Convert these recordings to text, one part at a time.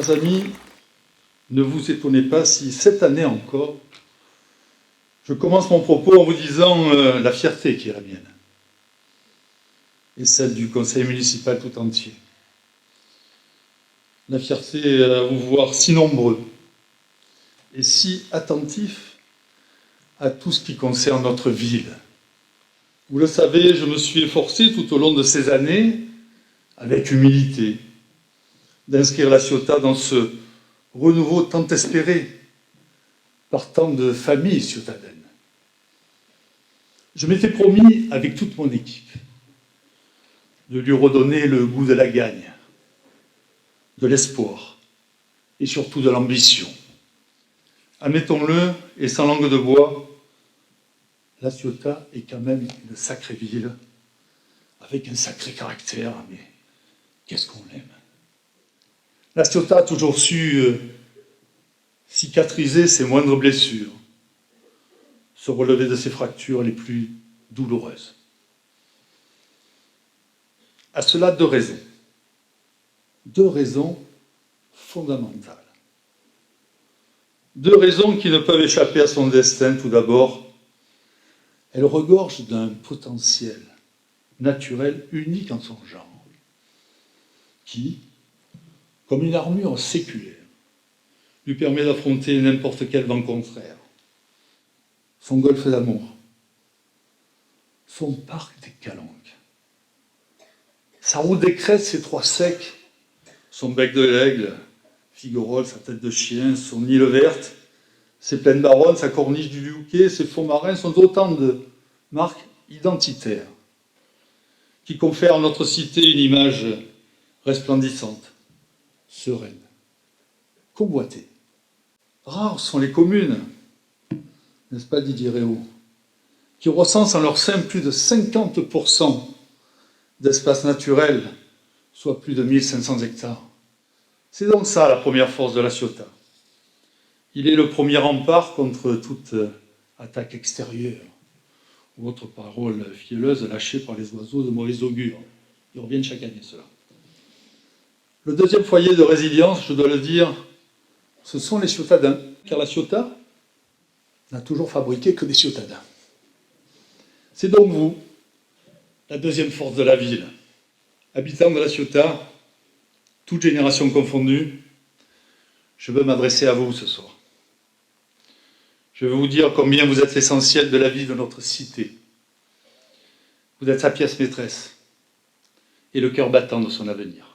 Chers amis, ne vous étonnez pas si cette année encore, je commence mon propos en vous disant la fierté qui est la mienne et celle du conseil municipal tout entier. La fierté à vous voir si nombreux et si attentifs à tout ce qui concerne notre ville. Vous le savez, je me suis efforcé tout au long de ces années, avec humilité, d'inscrire la Ciotat dans ce renouveau tant espéré par tant de familles ciotadaines. Je m'étais promis, avec toute mon équipe, de lui redonner le goût de la gagne, de l'espoir et surtout de l'ambition. Admettons-le, et sans langue de bois, la Ciotat est quand même une sacrée ville, avec un sacré caractère, mais qu'est-ce qu'on l'aime. La Ciotat a toujours su cicatriser ses moindres blessures, se relever de ses fractures les plus douloureuses. À cela, deux raisons. Deux raisons fondamentales. Deux raisons qui ne peuvent échapper à son destin. Tout d'abord, elle regorge d'un potentiel naturel unique en son genre, qui, comme une armure séculaire, lui permet d'affronter n'importe quel vent contraire. Son golfe d'amour, son parc des Calanques, sa route des crêtes, ses trois secs, son bec de l'aigle, Figuerolles, sa tête de chien, son île verte, ses plaines baronnes, sa corniche du Liouquet, ses fonds marins sont autant de marques identitaires qui confèrent à notre cité une image resplendissante, sereine, convoitée. Rares sont les communes, n'est-ce pas Didier Réau, qui recensent en leur sein plus de 50% d'espace naturel, soit plus de 1500 hectares. C'est donc ça la première force de la Ciotat. Il est le premier rempart contre toute attaque extérieure ou autre parole fielleuse lâchée par les oiseaux de mauvais augure. Ils reviennent chaque année, cela. Le deuxième foyer de résilience, je dois le dire, ce sont les Ciotadins, car la Ciotat n'a toujours fabriqué que des Ciotadins. C'est donc vous, la deuxième force de la ville. Habitants de la Ciotat, toutes générations confondues, je veux m'adresser à vous ce soir. Je veux vous dire combien vous êtes l'essentiel de la vie de notre cité. Vous êtes sa pièce maîtresse et le cœur battant de son avenir.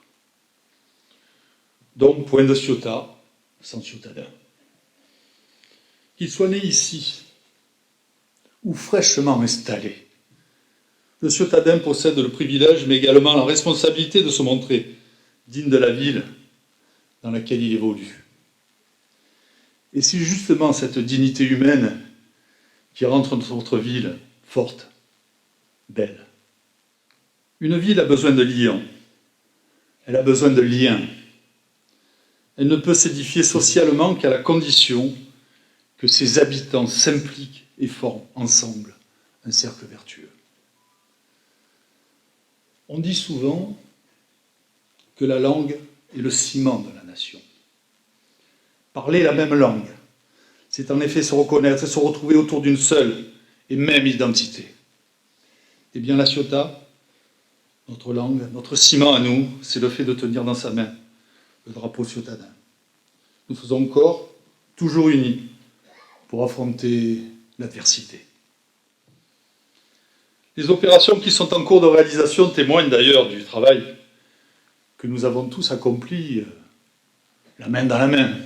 Donc, point de Ciotat, sans Ciotadin. Qu'il soit né ici ou fraîchement installé, le Ciotadin possède le privilège, mais également la responsabilité de se montrer digne de la ville dans laquelle il évolue. Et c'est justement cette dignité humaine qui rentre dans notre ville forte, belle. Une ville a besoin de liens. Elle a besoin de liens. Elle ne peut s'édifier socialement qu'à la condition que ses habitants s'impliquent et forment ensemble un cercle vertueux. On dit souvent que la langue est le ciment de la nation. Parler la même langue, c'est en effet se reconnaître et se retrouver autour d'une seule et même identité. Eh bien, la Ciotat, notre langue, notre ciment à nous, c'est le fait de tenir dans sa main le drapeau ciotadin. Nous faisons corps, toujours unis, pour affronter l'adversité. Les opérations qui sont en cours de réalisation témoignent d'ailleurs du travail que nous avons tous accompli la main dans la main.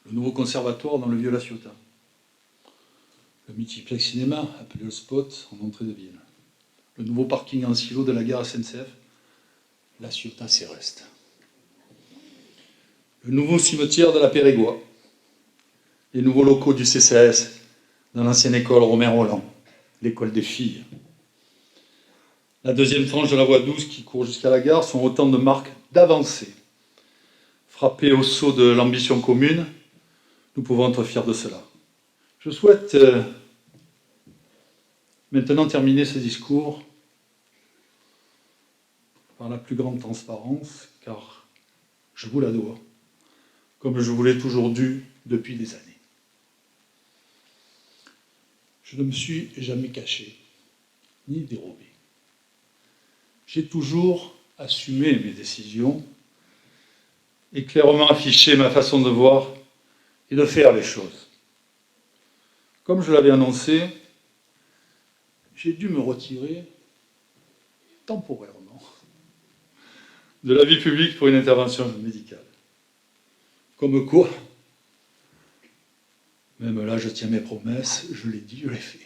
Le nouveau conservatoire dans le vieux La Ciotat, le multiplex cinéma appelé le Spot en entrée de ville, le nouveau parking en silo de la gare SNCF, La Ciotat c'est reste. Le nouveau cimetière de la Périgord, les nouveaux locaux du CCAS dans l'ancienne école Romain Roland, l'école des filles. La deuxième tranche de la voie 12 qui court jusqu'à la gare sont autant de marques d'avancée. Frappées au sceau de l'ambition commune, nous pouvons être fiers de cela. Je souhaite maintenant terminer ce discours par la plus grande transparence, car Je vous la dois, comme je vous l'ai toujours dû depuis des années. Je ne me suis jamais caché, ni dérobé. J'ai toujours assumé mes décisions et clairement affiché ma façon de voir et de faire les choses. Comme je l'avais annoncé, j'ai dû me retirer temporairement de la vie publique pour une intervention médicale. Comme quoi, même là je tiens mes promesses, je l'ai dit, je l'ai fait.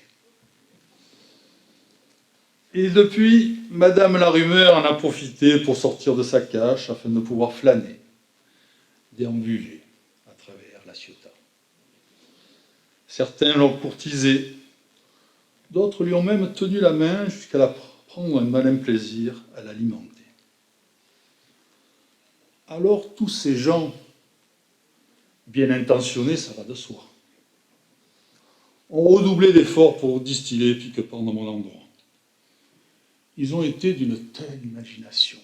Et depuis, Madame la Rumeur en a profité pour sortir de sa cache afin de pouvoir flâner, déambuler à travers la Ciotat. Certains l'ont courtisé, d'autres lui ont même tenu la main jusqu'à la prendre un malin plaisir à l'alimenter. Alors tous ces gens bien intentionnés, ça va de soi, ont redoublé d'efforts pour distiller pique-pain dans mon endroit. Ils ont été d'une telle imagination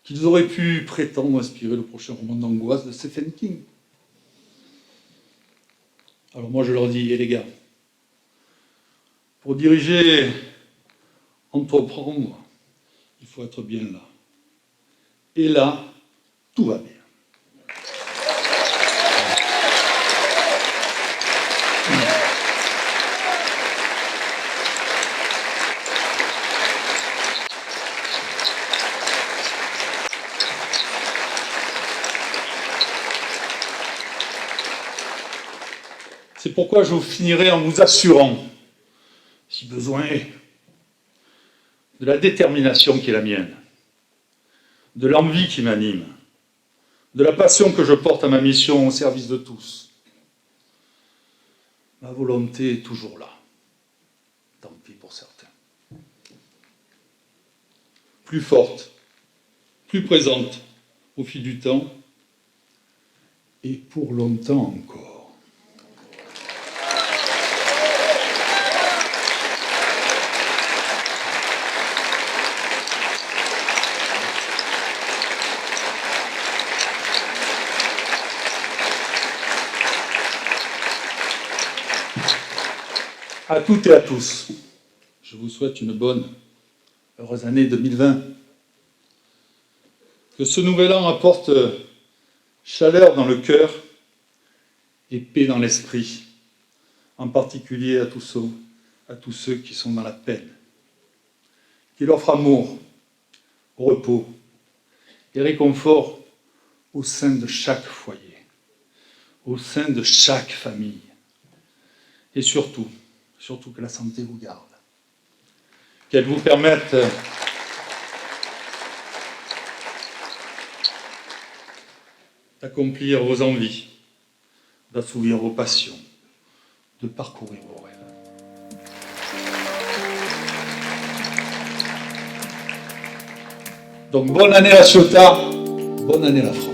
qu'ils auraient pu prétendre inspirer le prochain roman d'angoisse de Stephen King. Alors moi je leur dis, les gars, pour diriger, entreprendre, il faut être bien là. Et là, tout va bien. C'est pourquoi je vous finirai en vous assurant, si besoin est, de la détermination qui est la mienne, de l'envie qui m'anime, de la passion que je porte à ma mission au service de tous. Ma volonté est toujours là, tant pis pour certains. Plus forte, plus présente au fil du temps, et pour longtemps encore. À toutes et à tous, je vous souhaite une bonne, heureuse année 2020. Que ce nouvel an apporte chaleur dans le cœur et paix dans l'esprit, en particulier à tous ceux qui sont dans la peine. Qu'il offre amour, repos et réconfort au sein de chaque foyer, au sein de chaque famille. Et surtout que la santé vous garde. Qu'elle vous permette d'accomplir vos envies, d'assouvir vos passions, de parcourir vos rêves. Donc bonne année la Ciotat, bonne année la France.